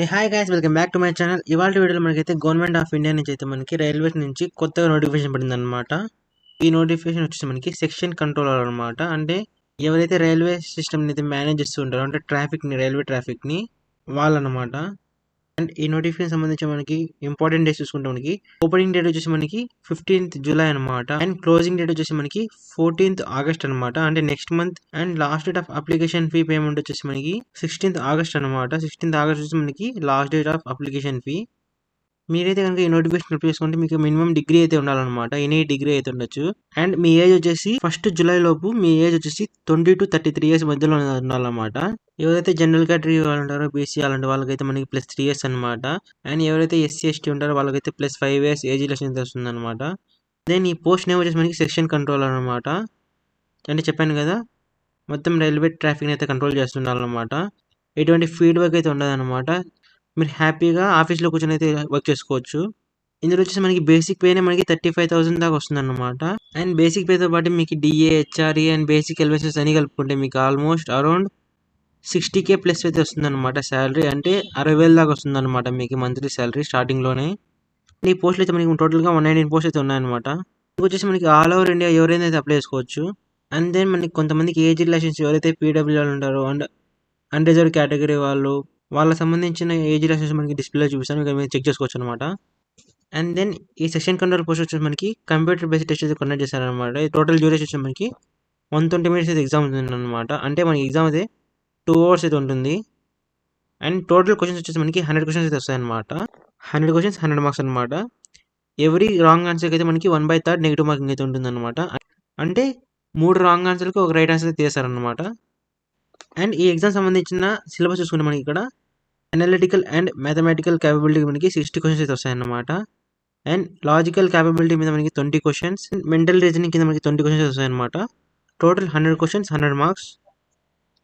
Hi guys, welcome back to my channel. ఇవాళ వీడియోలో మనకైతే గవర్నమెంట్ ఆఫ్ ఇండియా నుంచి అయితే మనకి రైల్వేస్ నుంచి కొత్తగా నోటిఫికేషన్ పడింది అనమాట. ఈ నోటిఫికేషన్ వచ్చేసి మనకి సెక్షన్ కంట్రోలర్ అనమాట. అంటే ఎవరైతే రైల్వే సిస్టమ్ అయితే మేనేజ్ చేస్తూ ఉంటారో, అంటే రైల్వే ట్రాఫిక్ ని వాళ్ళనమాట. అండ్ ఈ నోటిఫికేషన్ సంబంధించి మనకి ఇంపార్టెంట్ డేట్స్ చూసుకుంటే మనకి ఓపెనింగ్ డేట్ వచ్చేసి మనకి 15th జూలై అనమాట. అండ్ క్లోజింగ్ డేట్ వచ్చేసి మనకి 14th ఆగస్ట్ అనమాట, అంటే next month. And last date of application fee payment వచ్చేసి మనకి 16th ఆగస్ట్ అనమాట. 16th ఆగస్ట్ వచ్చేసి మనకి last date of application fee. మీరైతే కనుక ఈ నోటిఫికేషన్ అప్లై చేసుకుంటే మీకు మినిమం డిగ్రీ అయితే ఉండాలన్నమాట. ఎనీ డిగ్రీ అయితే ఉండొచ్చు. అండ్ మీ ఏజ్ వచ్చేసి 1st జూలై లోపు మీ ఏజ్ వచ్చేసి 20 to 33 ఇయర్స్ మధ్యలో ఉండాలన్నమాట. ఎవరైతే జనరల్ కేటగిరీ వాళ్ళు ఉంటారో, బీసీ అలాంటి వాళ్ళకైతే మనకి +3 ఇయర్స్ అనమాట. అండ్ ఎవరైతే ఎస్సీ ఎస్టీ ఉంటారో వాళ్ళకైతే +5 ఇయర్స్ ఏజ్ రిలాక్సేషన్ వస్తుంది అనమాట. దెన్ ఈ పోస్ట్ నేమ్ వచ్చేసి మనకి సెక్షన్ కంట్రోలర్ అనమాట. అంటే చెప్పాను కదా, మొత్తం రైల్వే ట్రాఫిక్ అయితే కంట్రోల్ చేస్తుండాలన్నమాట. ఎటువంటి ఫీడ్బ్యాక్ అయితే ఉండదన్నమాట. మీరు హ్యాపీగా ఆఫీస్లో కూర్చొని అయితే వర్క్ చేసుకోవచ్చు. ఇందులో వచ్చేసి మనకి బేసిక్ పేనే మనకి 35,000 దాకా వస్తుంది అనమాట. అండ్ బేసిక్ పేతో పాటు మీకు డిఏ, హెచ్ఆర్ఏ అండ్ బేసిక్ ఎల్వెసెస్ అని కలుపుకుంటే మీకు ఆల్మోస్ట్ అరౌండ్ 60K ప్లస్ అయితే వస్తుంది అనమాట శాలరీ. అంటే 60,000 దాకా వస్తుంది అనమాట మీకు మంత్లీ శాలరీ స్టార్టింగ్లోనే. ఈ పోస్టులు అయితే మనకి టోటల్గా 119 పోస్ట్ అయితే ఉన్నాయన్నమాట. వచ్చేసి మనకి ఆల్ ఓవర్ ఇండియా ఎవరైనా అయితే అప్లై చేసుకోవచ్చు. అండ్ దెన్ మనకి కొంతమందికి ఏజ్ రిలేషన్స్ ఎవరైతే పీడబ్ల్యూ ఉంటారో అండ్ అన్రిజర్వ్ కేటగిరీ వాళ్ళకి సంబంధించిన ఏజ్ రిలేషన్స్ మనకి డిస్ప్లేలో చూపిస్తాను, ఇక్కడ మీరు చెక్ చేసుకోవచ్చు అనమాట. అండ్ దెన్ ఈ సెక్షన్ కంట్రోల్ పోస్ట్ వచ్చేసి మనకి కంప్యూటర్ బేస్డ్ టెస్ట్ అయితే కండక్ట్ చేశారనమాట. టోటల్ డ్యూరేషన్ వచ్చి మనకి 120 minutes అయితే ఎగ్జామ్ ఉంటుంది అనమాట. అంటే మనకి ఎగ్జామ్ అయితే 2 hours అయితే ఉంటుంది. అండ్ టోటల్ క్వశ్చన్స్ వచ్చేసి మనకి 100 క్వశ్చన్స్ అయితే వస్తాయి అనమాట. 100 క్వశ్చన్స్ 100 మార్క్స్ అనమాట. ఎవరీ రాంగ్ ఆన్సర్కి అయితే మనకి 1/3 నెగిటివ్ మార్కింగ్ అయితే ఉంటుంది అనమాట. అంటే 3 రాంగ్ ఆన్సర్కి ఒక రైట్ ఆన్సర్ అయితే తీస్తారనమాట. అండ్ ఈ ఎగ్జామ్ సంబంధించిన సిలబస్ చూసుకుంటే మనకి ఇక్కడ అనలిటికల్ అండ్ మ్యాథమెటికల్ క్యాపబిలిటీ మనకి 60 క్వశ్చన్స్ అయితే వస్తాయన్నమాట. అండ్ లాజికల్ క్యాపబిలిటీ మీద మనకి 20 క్వశ్చన్స్, మెంటల్ రీజనింగ్ కింద మనకి 20 క్వశ్చన్స్ వస్తాయన్నమాట. Total 100 questions 100 marks.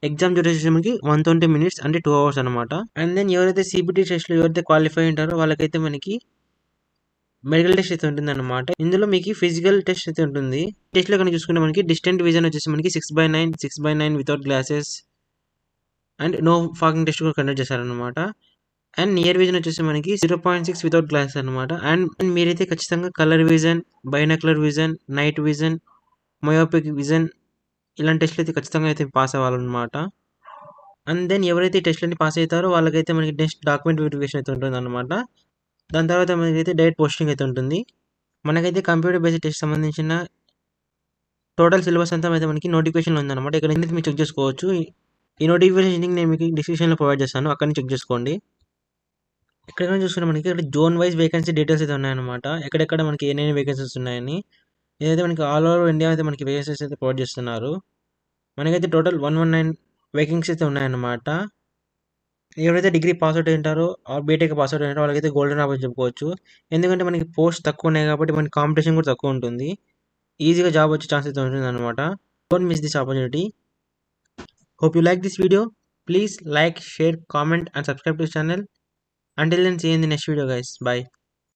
Exam duration మనకి 120 minutes, అంటే 2 hours అనమాట. అండ్ దెన్ ఎవరైతే సిబిటీ టెస్ట్లో ఎవరైతే క్వాలిఫై ఉంటారో వాళ్ళకైతే మనకి మెడికల్ టెస్ట్ అయితే ఉంటుంది అనమాట. ఇందులో మీకు ఫిజికల్ టెస్ట్ అయితే ఉంటుంది. టెస్ట్లో కనుక చూసుకుంటే మనకి డిస్టెంట్ విజన్ వచ్చేసి మనకి 6/9 without glasses and no fogging test కూడా కండక్ట్ చేశారనమాట. అండ్ నియర్ విజన్ వచ్చేసి మనకి 0.6 వితౌట్ గ్లాసెస్ అనమాట. అండ్ మీరైతే ఖచ్చితంగా colour vision, binocular vision, night vision, myopic vision ఇలాంటి టెస్ట్లు అయితే ఖచ్చితంగా అయితే పాస్ అవ్వాలన్నమాట. అండ్ దెన్ ఎవరైతే టెస్ట్లన్నీ పాస్ అవుతారో వాళ్ళకైతే మనకి నెక్స్ట్ డాక్యుమెంట్ వెరిఫికేషన్ అయితే ఉంటుంది అనమాట. దాని తర్వాత మనకైతే డైరెక్ట్ పోస్టింగ్ అయితే ఉంటుంది. మనకైతే కంప్యూటర్ బేస్డ్ టెస్ట్ సంబంధించిన టోటల్ సిలబస్ అంతా అయితే మనకి నోటిఫికేషన్ ఉందన్నమాట. ఇక్కడ నుంచి మీరు చెక్ చేసుకోవచ్చు. ఈ నోటిఫికేషన్ నేను మీకు డిస్క్రిప్షన్లో ప్రొవైడ్ చేస్తాను, అక్కడ నుంచి చెక్ చేసుకోండి. ఇక్కడ చూసుకుంటే మనకి ఇక్కడ జోన్ వైజ్ వేకెన్సీ డీటెయిల్స్ అయితే ఉన్నాయన్నమాట. ఎక్కడెక్కడ మనకి ఏమేమి వేకెన్సీస్ ఉన్నాయని. ఇదైతే మనకి ఆల్ ఓవర్ ఇండియా అయితే మనకి వేకెన్సీస్ అయితే ప్రొవైడ్ చేస్తున్నారు. మనకైతే టోటల్ 119 వేకెన్సీస్ అయితే ఉన్నాయన్నమాట. ఎవరైతే డిగ్రీ పాస్ అవుట్ ఉంటారో ఆర్ బీటెక్ పాస్ అవుట్ ఉంటారో వాళ్ళకైతే గోల్డెన్ ఆపర్చునిటీ చెప్పుకోవచ్చు. ఎందుకంటే మనకి పోస్ట్ తక్కువ ఉన్నాయి కాబట్టి మనకి కాంపిటీషన్ కూడా తక్కువ ఉంటుంది. ఈజీగా జాబ్ వచ్చే ఛాన్స్ అయితే ఉంటుంది అనమాట. Don't miss this opportunity. Hope you like this video. Please like, share, comment and subscribe to this channel. Until then, see you in the next video guys. Bye.